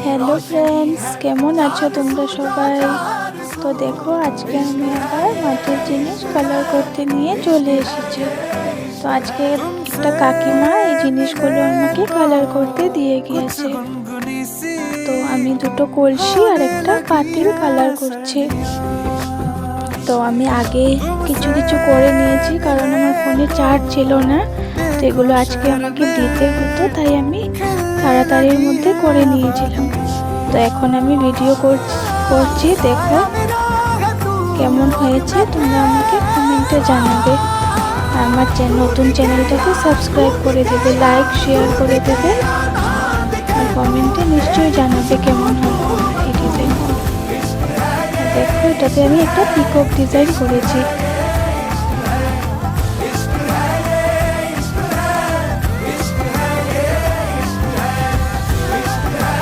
Hello friends, কেমন আছো তোমরা সবাই? তো দেখো, আজকে আমি আবার মাটির জিনিস কালার করতে নিয়ে চলে এসেছি। তো আজকে একটা কাকিমা এই জিনিসগুলো আমাকে কালার করতে দিয়ে গিয়েছে। তো আমি দুটো কলসি আর একটা পাতিল কালার করছি। তো আমি আগে কিছু কিছু করে নিয়েছি, কারণ আমার ফোনে চার্জ ছিল না। তো এগুলো আজকে আমাকে দিতে হতো, তাই আমি তাড়াতাড়ির মধ্যে করে নিয়েছিলাম। তো এখন আমি ভিডিও করছি, দেখো কেমন হয়েছে তোমরা আমাকে কমেন্টে জানাবে। আমার নতুন চ্যানেলটাকে সাবস্ক্রাইব করে দেবে, লাইক শেয়ার করে দেবে, আর কমেন্টে নিশ্চয়ই জানাবে কেমন হলো এই ডিজাইন। দেখো, এটাতে আমি একটা পিকক ডিজাইন করেছি।